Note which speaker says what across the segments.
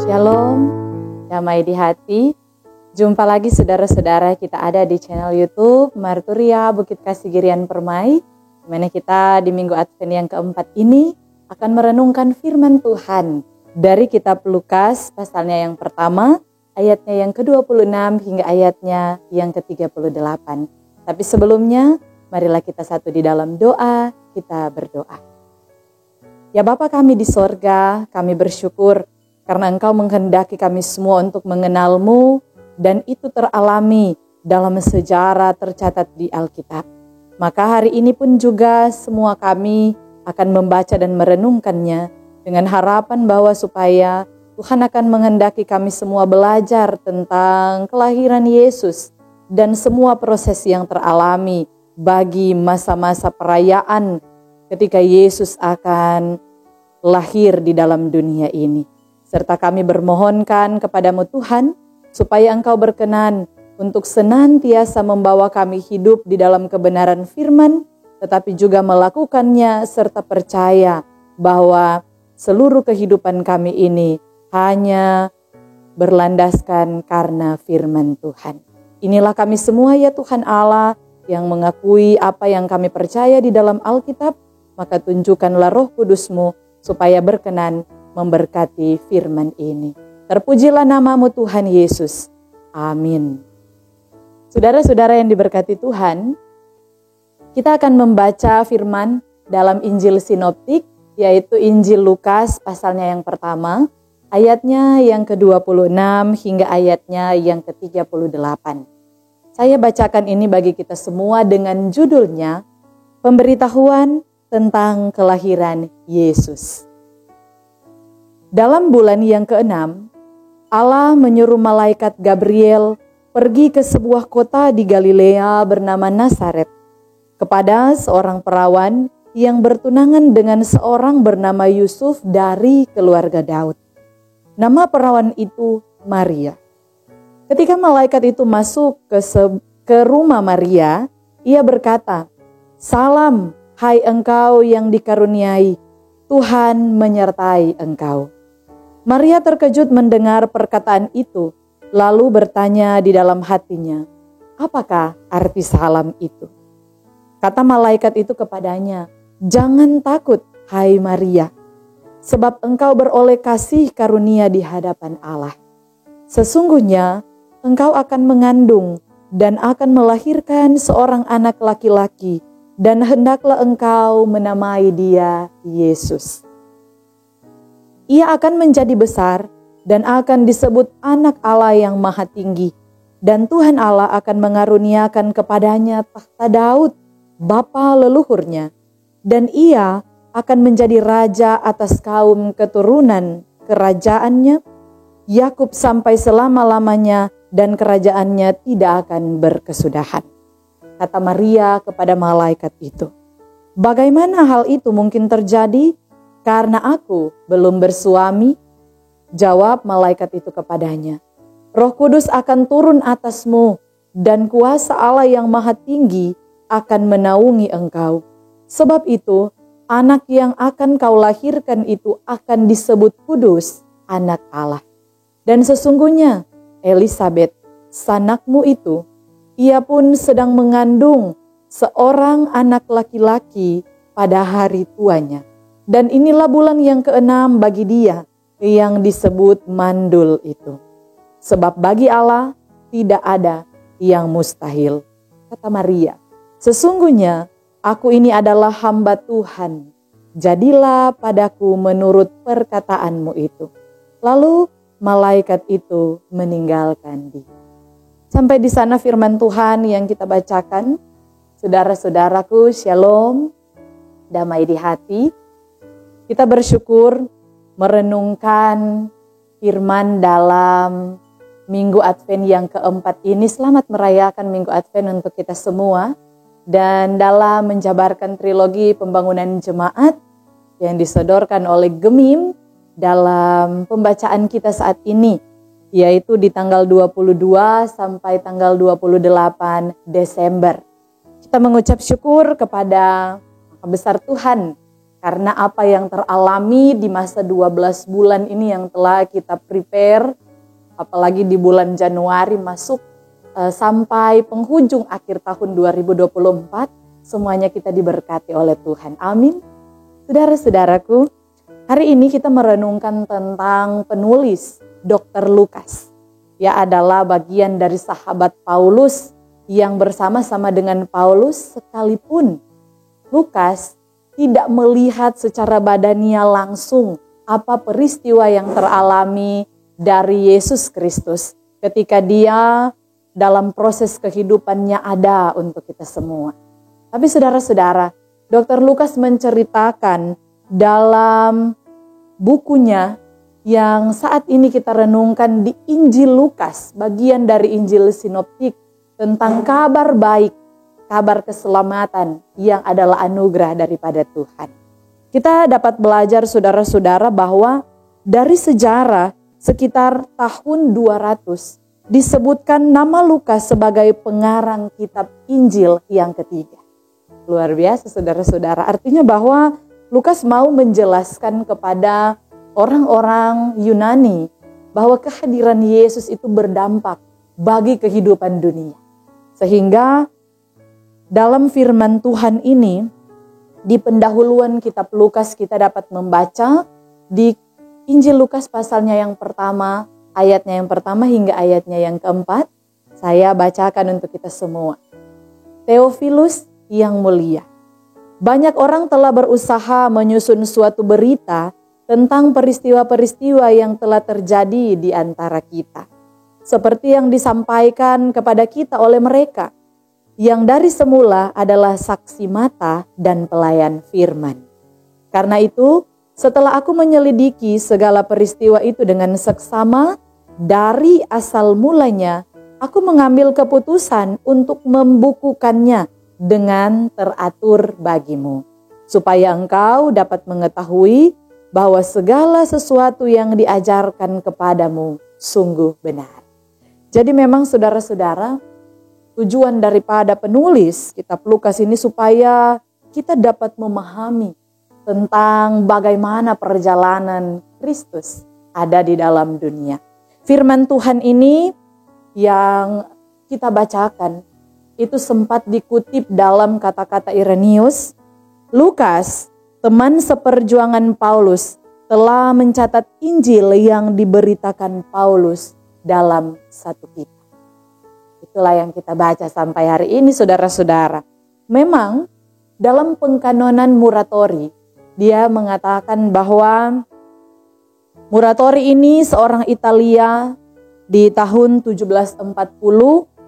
Speaker 1: Shalom, damai di hati. Jumpa lagi saudara-saudara, kita ada di channel YouTube Marturia Bukit Kasigirian Permai, di mana kita di Minggu Advent yang keempat ini akan merenungkan firman Tuhan dari kitab Lukas pasalnya yang pertama, ayatnya yang ke-26 hingga ayatnya yang ke-38. Tapi sebelumnya, marilah kita satu di dalam doa, kita berdoa. Ya Bapa kami di sorga, kami bersyukur karena Engkau menghendaki kami semua untuk mengenal-Mu, dan itu teralami dalam sejarah tercatat di Alkitab. Maka hari ini pun juga semua kami akan membaca dan merenungkannya dengan harapan bahwa supaya Tuhan akan menghendaki kami semua belajar tentang kelahiran Yesus dan semua proses yang teralami bagi masa-masa perayaan ketika Yesus akan lahir di dalam dunia ini. Serta kami bermohonkan kepadamu Tuhan, supaya Engkau berkenan untuk senantiasa membawa kami hidup di dalam kebenaran firman, tetapi juga melakukannya serta percaya bahwa seluruh kehidupan kami ini hanya berlandaskan karena firman Tuhan. Inilah kami semua ya Tuhan Allah yang mengakui apa yang kami percaya di dalam Alkitab, maka tunjukkanlah Roh Kudus-Mu supaya berkenan memberkati firman ini. Terpujilah namamu Tuhan Yesus. Amin. Saudara-saudara yang diberkati Tuhan, kita akan membaca firman dalam Injil Sinoptik, yaitu Injil Lukas pasalnya yang pertama, ayatnya yang ke-26 hingga ayatnya yang ke-38. Saya bacakan ini bagi kita semua dengan judulnya, Pemberitahuan tentang kelahiran Yesus. Dalam bulan yang ke-6, Allah menyuruh malaikat Gabriel pergi ke sebuah kota di Galilea bernama Nazaret, kepada seorang perawan yang bertunangan dengan seorang bernama Yusuf dari keluarga Daud. Nama perawan itu Maria. Ketika malaikat itu masuk ke rumah Maria, ia berkata, "Salam, hai engkau yang dikaruniai, Tuhan menyertai engkau." Maria terkejut mendengar perkataan itu, lalu bertanya di dalam hatinya, "Apakah arti salam itu?" Kata malaikat itu kepadanya, "Jangan takut, hai Maria, sebab engkau beroleh kasih karunia di hadapan Allah. Sesungguhnya engkau akan mengandung dan akan melahirkan seorang anak laki-laki, dan hendaklah engkau menamai dia Yesus. Ia akan menjadi besar dan akan disebut anak Allah yang maha tinggi. Dan Tuhan Allah akan mengaruniakan kepadanya tahta Daud, bapa leluhurnya. Dan ia akan menjadi raja atas kaum keturunan kerajaannya, Yakub sampai selama-lamanya, dan kerajaannya tidak akan berkesudahan." Kata Maria kepada malaikat itu, "Bagaimana hal itu mungkin terjadi? Karena aku belum bersuami." Jawab malaikat itu kepadanya, "Roh Kudus akan turun atasmu, dan kuasa Allah yang maha tinggi akan menaungi engkau. Sebab itu, anak yang akan kau lahirkan itu akan disebut kudus, anak Allah. Dan sesungguhnya, Elisabet, sanakmu itu, ia pun sedang mengandung seorang anak laki-laki pada hari tuanya. Dan inilah bulan yang ke-6 bagi dia yang disebut mandul itu. Sebab bagi Allah tidak ada yang mustahil." Kata Maria, "Sesungguhnya aku ini adalah hamba Tuhan. Jadilah padaku menurut perkataanmu itu." Lalu malaikat itu meninggalkan dia. Sampai di sana firman Tuhan yang kita bacakan. Saudara-saudaraku, shalom, damai di hati. Kita bersyukur merenungkan firman dalam Minggu Advent yang keempat ini. Selamat merayakan Minggu Advent untuk kita semua. Dan dalam menjabarkan trilogi pembangunan jemaat yang disodorkan oleh Gemim dalam pembacaan kita saat ini, yaitu di tanggal 22 sampai tanggal 28 Desember. Kita mengucap syukur kepada Maha Besar Tuhan Karena apa yang teralami di masa 12 bulan ini yang telah kita prepare, apalagi di bulan Januari masuk sampai penghujung akhir tahun 2024, semuanya kita diberkati oleh Tuhan. Amin. Saudara-saudaraku, hari ini kita merenungkan tentang penulis Dr. Lukas. Ia adalah bagian dari sahabat Paulus yang bersama-sama dengan Paulus, sekalipun Lukas tidak melihat secara badania langsung apa peristiwa yang teralami dari Yesus Kristus ketika dia dalam proses kehidupannya ada untuk kita semua. Tapi saudara-saudara, Dr. Lukas menceritakan dalam bukunya yang saat ini kita renungkan di Injil Lukas, bagian dari Injil Sinoptik, tentang kabar baik, kabar keselamatan yang adalah anugerah daripada Tuhan. Kita dapat belajar saudara-saudara bahwa dari sejarah sekitar tahun 200 disebutkan nama Lukas sebagai pengarang kitab Injil yang ketiga. Luar biasa saudara-saudara, artinya bahwa Lukas mau menjelaskan kepada orang-orang Yunani bahwa kehadiran Yesus itu berdampak bagi kehidupan dunia. Sehingga dalam firman Tuhan ini, di pendahuluan kitab Lukas kita dapat membaca di Injil Lukas pasalnya yang pertama, ayatnya yang pertama hingga ayatnya yang keempat. Saya bacakan untuk kita semua. Theophilus yang mulia, banyak orang telah berusaha menyusun suatu berita tentang peristiwa-peristiwa yang telah terjadi di antara kita, seperti yang disampaikan kepada kita oleh mereka, yang dari semula adalah saksi mata dan pelayan firman. Karena itu, setelah aku menyelidiki segala peristiwa itu dengan seksama, dari asal mulanya, aku mengambil keputusan untuk membukukannya dengan teratur bagimu, supaya engkau dapat mengetahui bahwa segala sesuatu yang diajarkan kepadamu sungguh benar. Jadi memang saudara-saudara, tujuan daripada penulis kitab Lukas ini supaya kita dapat memahami tentang bagaimana perjalanan Kristus ada di dalam dunia. Firman Tuhan ini yang kita bacakan itu sempat dikutip dalam kata-kata Irenaeus. Lukas, teman seperjuangan Paulus, telah mencatat Injil yang diberitakan Paulus dalam satu kitab. Itulah yang kita baca sampai hari ini saudara-saudara. Memang dalam pengkanonan Muratori, dia mengatakan bahwa Muratori ini seorang Italia di tahun 1740,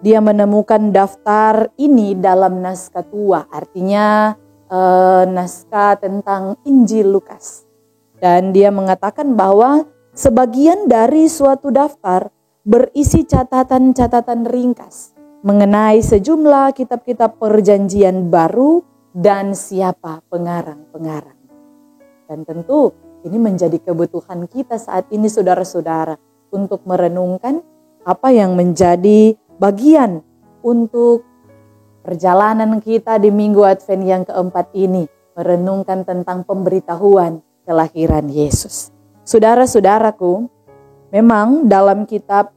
Speaker 1: dia menemukan daftar ini dalam naskah tua, artinya naskah tentang Injil Lukas. Dan dia mengatakan bahwa sebagian dari suatu daftar berisi catatan-catatan ringkas mengenai sejumlah kitab-kitab perjanjian baru dan siapa pengarang-pengarang. Dan tentu ini menjadi kebutuhan kita saat ini saudara-saudara untuk merenungkan apa yang menjadi bagian untuk perjalanan kita di Minggu Advent yang keempat ini, merenungkan tentang pemberitahuan kelahiran Yesus. Saudara-saudaraku, memang dalam kitab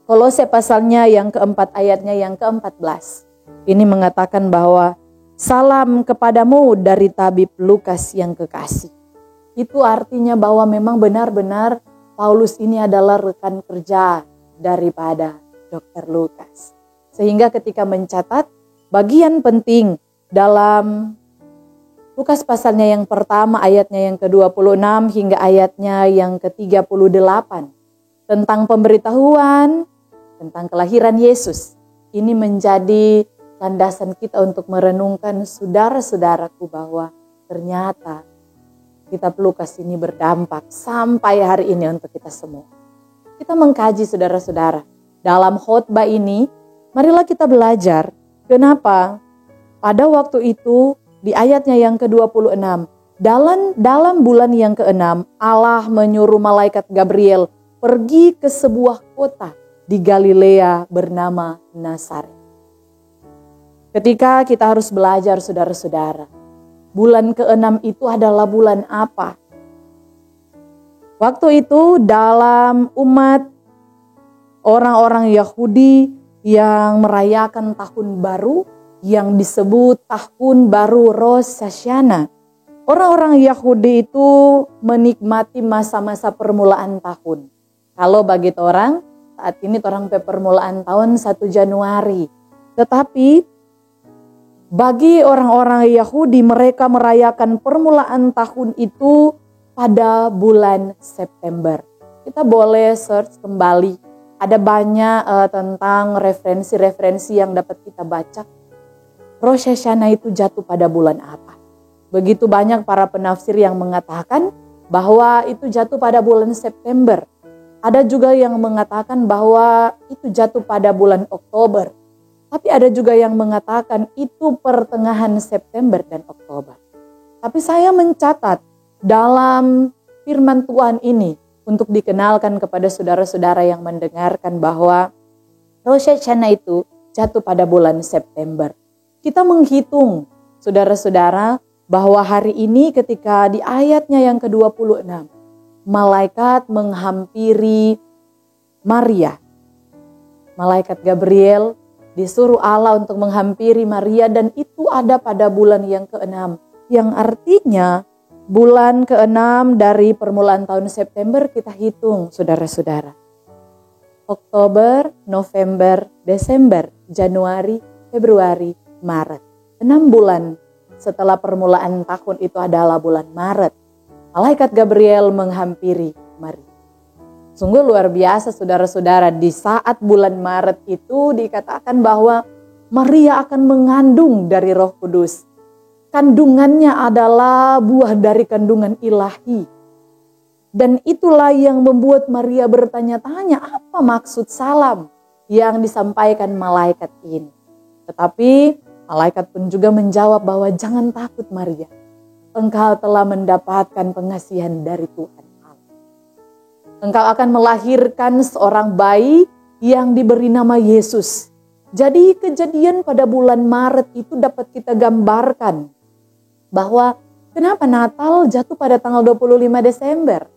Speaker 1: Kolose pasalnya yang keempat ayatnya yang ke-14, ini mengatakan bahwa salam kepadamu dari tabib Lukas yang kekasih. Itu artinya bahwa memang benar-benar Paulus ini adalah rekan kerja daripada Dr. Lukas. Sehingga ketika mencatat bagian penting dalam Lukas pasalnya yang pertama ayatnya yang ke-26 hingga ayatnya yang ke-38 tentang pemberitahuan tentang kelahiran Yesus. Ini menjadi landasan kita untuk merenungkan saudara-saudaraku bahwa ternyata kitab Lukas ini berdampak sampai hari ini untuk kita semua. Kita mengkaji saudara-saudara. Dalam khotbah ini, marilah kita belajar kenapa pada waktu itu di ayatnya yang ke-26, dalam bulan yang ke-6, Allah menyuruh malaikat Gabriel pergi ke sebuah kota di Galilea bernama Nazaret. Ketika kita harus belajar saudara-saudara, bulan ke-6 itu adalah bulan apa? Waktu itu dalam umat orang-orang Yahudi yang merayakan tahun baru yang disebut tahun baru Rosh Hashanah. Orang-orang Yahudi itu menikmati masa-masa permulaan tahun. Kalau bagi orang, saat ini orang permulaan tahun 1 Januari. Tetapi bagi orang-orang Yahudi, mereka merayakan permulaan tahun itu pada bulan September. Kita boleh search kembali. Ada banyak tentang referensi-referensi yang dapat kita baca. Rosh Hashanah itu jatuh pada bulan apa? Begitu banyak para penafsir yang mengatakan bahwa itu jatuh pada bulan September. Ada juga yang mengatakan bahwa itu jatuh pada bulan Oktober. Tapi ada juga yang mengatakan itu pertengahan September dan Oktober. Tapi saya mencatat dalam firman Tuhan ini untuk dikenalkan kepada saudara-saudara yang mendengarkan bahwa Rosh Hashanah itu jatuh pada bulan September. Kita menghitung, saudara-saudara, bahwa hari ini ketika di ayatnya yang ke-26, malaikat menghampiri Maria. Malaikat Gabriel disuruh Allah untuk menghampiri Maria dan itu ada pada bulan yang ke-6. Yang artinya bulan ke-6 dari permulaan tahun September kita hitung, saudara-saudara. Oktober, November, Desember, Januari, Februari, Maret. 6 bulan setelah permulaan tahun itu adalah bulan Maret. Malaikat Gabriel menghampiri Maria. Sungguh luar biasa saudara-saudara, di saat bulan Maret itu dikatakan bahwa Maria akan mengandung dari Roh Kudus. Kandungannya adalah buah dari kandungan ilahi. Dan itulah yang membuat Maria bertanya-tanya apa maksud salam yang disampaikan malaikat ini. Tetapi malaikat pun juga menjawab bahwa jangan takut Maria. Engkau telah mendapatkan pengasihan dari Tuhan Allah. Engkau akan melahirkan seorang bayi yang diberi nama Yesus. Jadi kejadian pada bulan Maret itu dapat kita gambarkan bahwa kenapa Natal jatuh pada tanggal 25 Desember.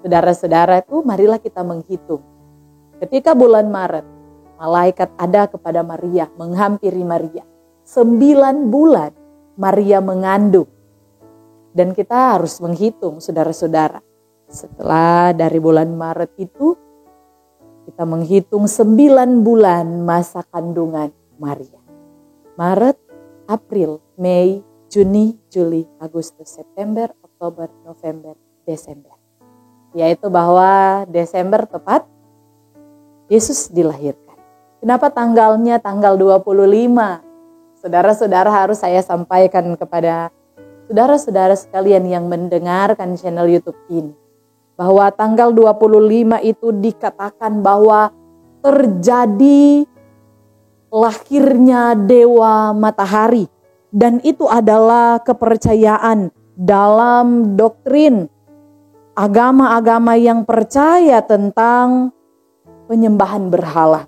Speaker 1: Saudara-saudara itu marilah kita menghitung. Ketika bulan Maret, malaikat ada kepada Maria, menghampiri Maria. 9 bulan Maria mengandung. Dan kita harus menghitung saudara-saudara. Setelah dari bulan Maret itu, kita menghitung 9 bulan masa kandungan Maria. Maret, April, Mei, Juni, Juli, Agustus, September, Oktober, November, Desember. Yaitu bahwa Desember tepat Yesus dilahirkan. Kenapa tanggalnya tanggal 25? Saudara-saudara harus saya sampaikan kepada saudara-saudara sekalian yang mendengarkan channel YouTube ini. Bahwa tanggal 25 itu dikatakan bahwa terjadi lahirnya Dewa Matahari. Dan itu adalah kepercayaan dalam doktrin agama-agama yang percaya tentang penyembahan berhala.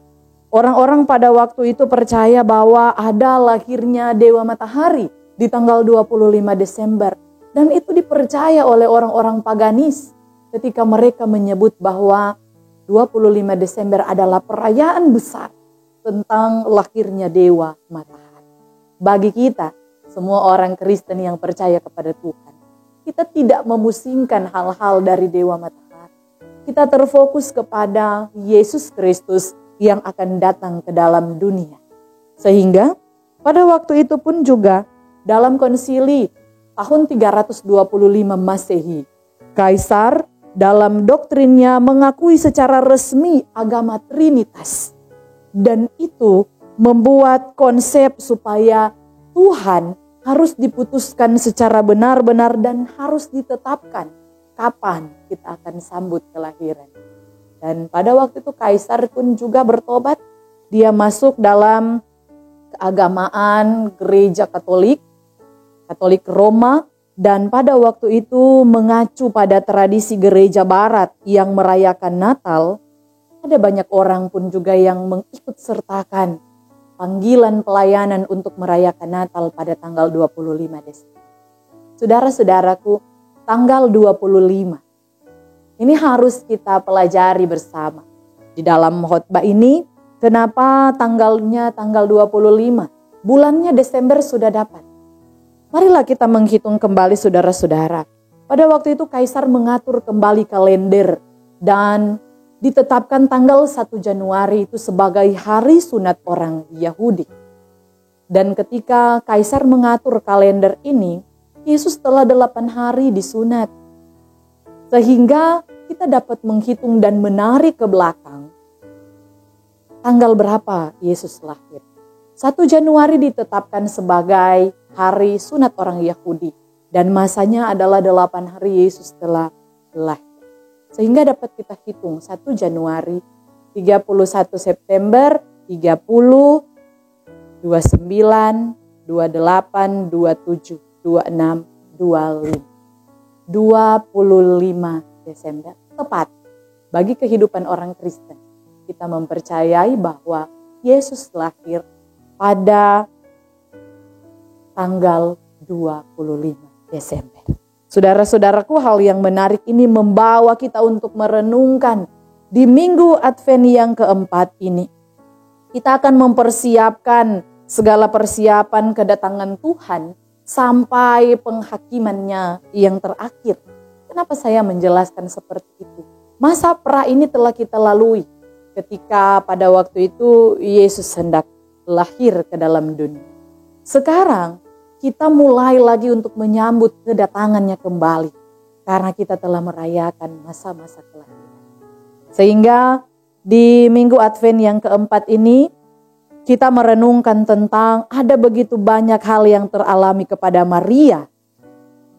Speaker 1: Orang-orang pada waktu itu percaya bahwa ada lahirnya Dewa Matahari di tanggal 25 Desember. Dan itu dipercaya oleh orang-orang paganis ketika mereka menyebut bahwa 25 Desember adalah perayaan besar tentang lahirnya Dewa Matahari. Bagi kita, semua orang Kristen yang percaya kepada Tuhan, kita tidak memusingkan hal-hal dari Dewa Matahari. Kita terfokus kepada Yesus Kristus yang akan datang ke dalam dunia. Sehingga pada waktu itu pun juga dalam konsili tahun 325 Masehi, Kaisar dalam doktrinnya mengakui secara resmi agama Trinitas. Dan itu membuat konsep supaya Tuhan harus diputuskan secara benar-benar dan harus ditetapkan kapan kita akan sambut kelahiran. Dan pada waktu itu Kaisar pun juga bertobat. Dia masuk dalam keagamaan gereja Katolik Roma, dan pada waktu itu mengacu pada tradisi gereja Barat yang merayakan Natal. Ada banyak orang pun juga yang mengikut sertakan panggilan pelayanan untuk merayakan Natal pada tanggal 25 Desember. Saudara-saudaraku, tanggal 25. Ini harus kita pelajari bersama. Di dalam khotbah ini, kenapa tanggalnya tanggal 25? Bulannya Desember sudah dapat. Marilah kita menghitung kembali saudara-saudara. Pada waktu itu Kaisar mengatur kembali kalender dan ditetapkan tanggal 1 Januari itu sebagai hari sunat orang Yahudi. Dan ketika Kaisar mengatur kalender ini, Yesus telah 8 hari disunat. Sehingga kita dapat menghitung dan menarik ke belakang. Tanggal berapa Yesus lahir? 1 Januari ditetapkan sebagai hari sunat orang Yahudi. Dan masanya adalah 8 hari Yesus telah lahir. Sehingga dapat kita hitung 1 Januari, 31 September, 30, 29, 28, 27, 26, 25. 25 Desember, tepat bagi kehidupan orang Kristen. Kita mempercayai bahwa Yesus lahir pada tanggal 25 Desember. Saudara-saudaraku, hal yang menarik ini membawa kita untuk merenungkan di minggu Advent yang keempat ini. Kita akan mempersiapkan segala persiapan kedatangan Tuhan sampai penghakimannya yang terakhir. Kenapa saya menjelaskan seperti itu? Masa pra ini telah kita lalui ketika pada waktu itu Yesus hendak lahir ke dalam dunia. Sekarang kita mulai lagi untuk menyambut kedatangannya kembali karena kita telah merayakan masa-masa kelahiran. Sehingga di minggu Advent yang keempat ini kita merenungkan tentang ada begitu banyak hal yang teralami kepada Maria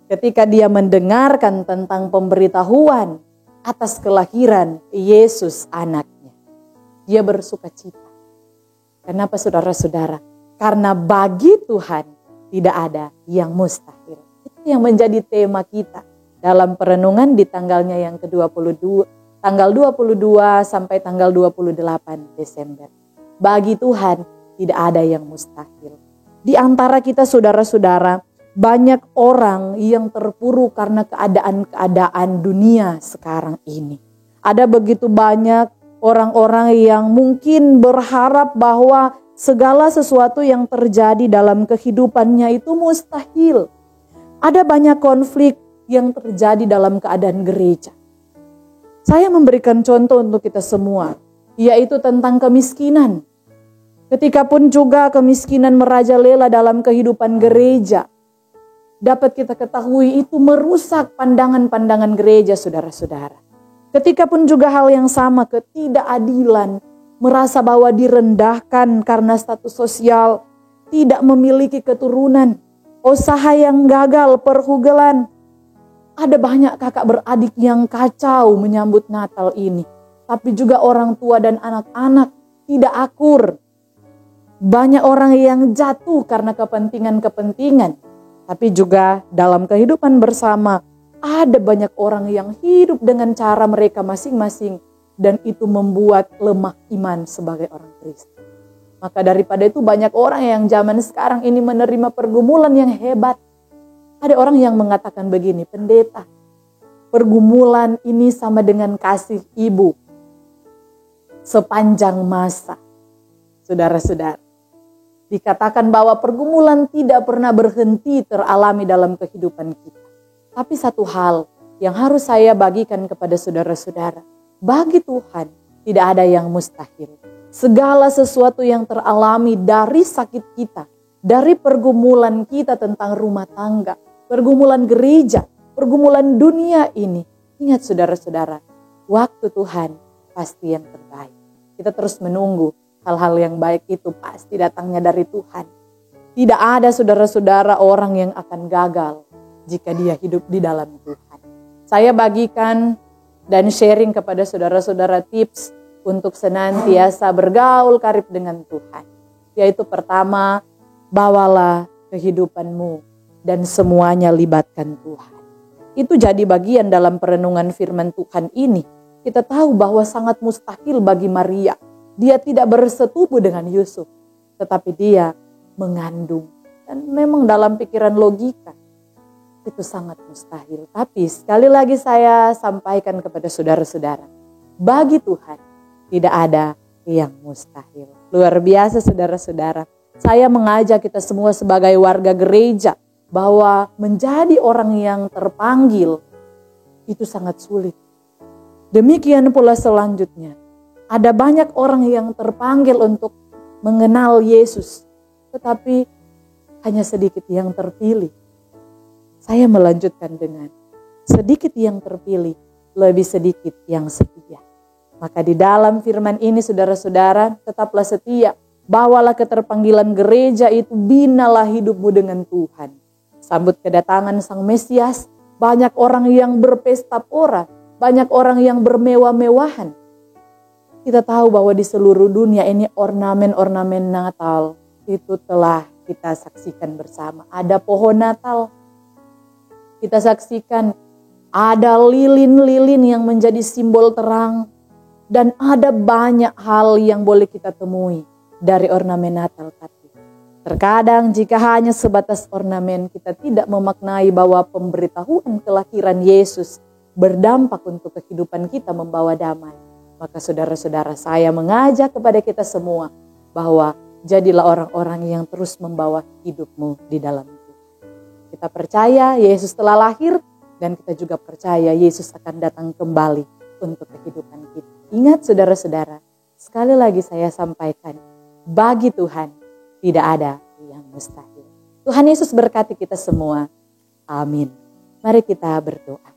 Speaker 1: ketika dia mendengarkan tentang pemberitahuan atas kelahiran Yesus anaknya. Dia bersuka cita. Kenapa saudara-saudara? Karena bagi Tuhan tidak ada yang mustahil. Itu yang menjadi tema kita dalam perenungan di tanggalnya yang ke-22, tanggal 22 sampai tanggal 28 Desember. Bagi Tuhan tidak ada yang mustahil. Di antara kita saudara-saudara, banyak orang yang terpuruk karena keadaan-keadaan dunia sekarang ini. Ada begitu banyak orang-orang yang mungkin berharap bahwa segala sesuatu yang terjadi dalam kehidupannya itu mustahil. Ada banyak konflik yang terjadi dalam keadaan gereja. Saya memberikan contoh untuk kita semua, yaitu tentang kemiskinan. Ketika pun juga kemiskinan merajalela dalam kehidupan gereja, dapat kita ketahui itu merusak pandangan-pandangan gereja, saudara-saudara. Ketika pun juga hal yang sama, ketidakadilan, merasa bahwa direndahkan karena status sosial, tidak memiliki keturunan, usaha yang gagal, perhugelan. Ada banyak kakak beradik yang kacau menyambut Natal ini. Tapi juga orang tua dan anak-anak tidak akur. Banyak orang yang jatuh karena kepentingan-kepentingan. Tapi juga dalam kehidupan bersama, ada banyak orang yang hidup dengan cara mereka masing-masing. Dan itu membuat lemah iman sebagai orang Kristen. Maka daripada itu banyak orang yang zaman sekarang ini menerima pergumulan yang hebat. Ada orang yang mengatakan begini, pendeta, pergumulan ini sama dengan kasih ibu sepanjang masa. Saudara-saudara, dikatakan bahwa pergumulan tidak pernah berhenti teralami dalam kehidupan kita. Tapi satu hal yang harus saya bagikan kepada saudara-saudara, bagi Tuhan tidak ada yang mustahil. Segala sesuatu yang teralami dari sakit kita, dari pergumulan kita tentang rumah tangga, pergumulan gereja, pergumulan dunia ini. Ingat saudara-saudara, waktu Tuhan pasti yang terbaik. Kita terus menunggu hal-hal yang baik itu pasti datangnya dari Tuhan. Tidak ada saudara-saudara orang yang akan gagal jika dia hidup di dalam Tuhan. Saya bagikan dan sharing kepada saudara-saudara tips untuk senantiasa bergaul karib dengan Tuhan. Yaitu pertama, bawalah kehidupanmu dan semuanya libatkan Tuhan. Itu jadi bagian dalam perenungan firman Tuhan ini. Kita tahu bahwa sangat mustahil bagi Maria. Dia tidak bersetubuh dengan Yusuf, tetapi dia mengandung. Dan memang dalam pikiran logika, itu sangat mustahil. Tapi sekali lagi saya sampaikan kepada saudara-saudara, bagi Tuhan tidak ada yang mustahil. Luar biasa saudara-saudara. Saya mengajak kita semua sebagai warga gereja bahwa menjadi orang yang terpanggil itu sangat sulit. Demikian pula selanjutnya. Ada banyak orang yang terpanggil untuk mengenal Yesus, tetapi hanya sedikit yang terpilih. Saya melanjutkan dengan sedikit yang terpilih, lebih sedikit yang setia. Maka di dalam firman ini saudara-saudara, tetaplah setia. Bawalah keterpanggilan gereja itu, binalah hidupmu dengan Tuhan. Sambut kedatangan Sang Mesias. Banyak orang yang berpesta pora, banyak orang yang bermewah-mewahan. Kita tahu bahwa di seluruh dunia ini ornamen-ornamen Natal itu telah kita saksikan bersama. Ada pohon Natal, kita saksikan ada lilin-lilin yang menjadi simbol terang. Dan ada banyak hal yang boleh kita temui dari ornamen Natal. Tapi terkadang jika hanya sebatas ornamen, kita tidak memaknai bahwa pemberitahuan kelahiran Yesus berdampak untuk kehidupan kita membawa damai. Maka saudara-saudara, saya mengajak kepada kita semua bahwa jadilah orang-orang yang terus membawa hidupmu di dalam Tuhan. Kita percaya Yesus telah lahir dan kita juga percaya Yesus akan datang kembali untuk kehidupan kita. Ingat saudara-saudara, sekali lagi saya sampaikan, bagi Tuhan tidak ada yang mustahil. Tuhan Yesus berkati kita semua. Amin. Mari kita berdoa.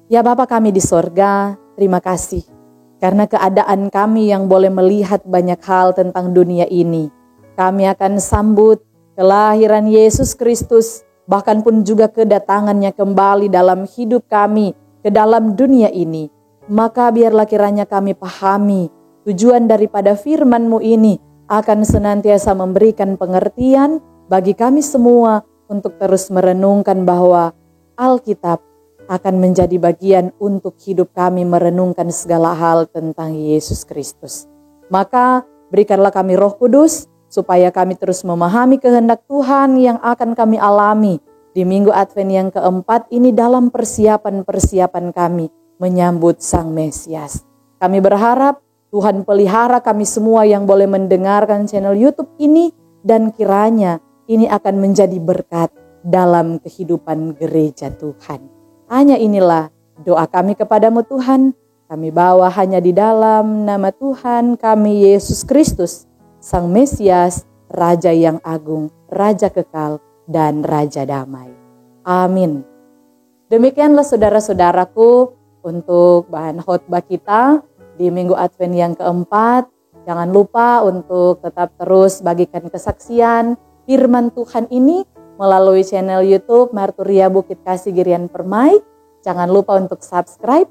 Speaker 1: Ya Bapa kami di sorga, terima kasih karena keadaan kami yang boleh melihat banyak hal tentang dunia ini. Kami akan sambut kelahiran Yesus Kristus, bahkan pun juga kedatangannya kembali dalam hidup kami ke dalam dunia ini. Maka biarlah kiranya kami pahami tujuan daripada firman-Mu ini akan senantiasa memberikan pengertian bagi kami semua untuk terus merenungkan bahwa Alkitab akan menjadi bagian untuk hidup kami merenungkan segala hal tentang Yesus Kristus. Maka berikanlah kami Roh Kudus supaya kami terus memahami kehendak Tuhan yang akan kami alami di Minggu Advent yang keempat ini dalam persiapan-persiapan kami menyambut Sang Mesias. Kami berharap Tuhan pelihara kami semua yang boleh mendengarkan channel YouTube ini dan kiranya ini akan menjadi berkat dalam kehidupan gereja Tuhan. Hanya inilah doa kami kepadamu Tuhan. Kami bawa hanya di dalam nama Tuhan kami Yesus Kristus, Sang Mesias, Raja yang agung, Raja kekal, dan Raja damai. Amin. Demikianlah saudara-saudaraku untuk bahan khotbah kita di Minggu Advent yang keempat. Jangan lupa untuk tetap terus bagikan kesaksian firman Tuhan ini melalui channel YouTube Marturia Bukit Kasih Girian Permai. Jangan lupa untuk subscribe,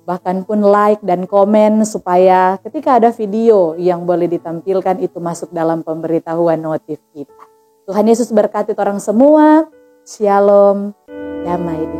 Speaker 1: bahkan pun like dan komen supaya ketika ada video yang boleh ditampilkan itu masuk dalam pemberitahuan notif kita. Tuhan Yesus berkati orang semua. Shalom, damai di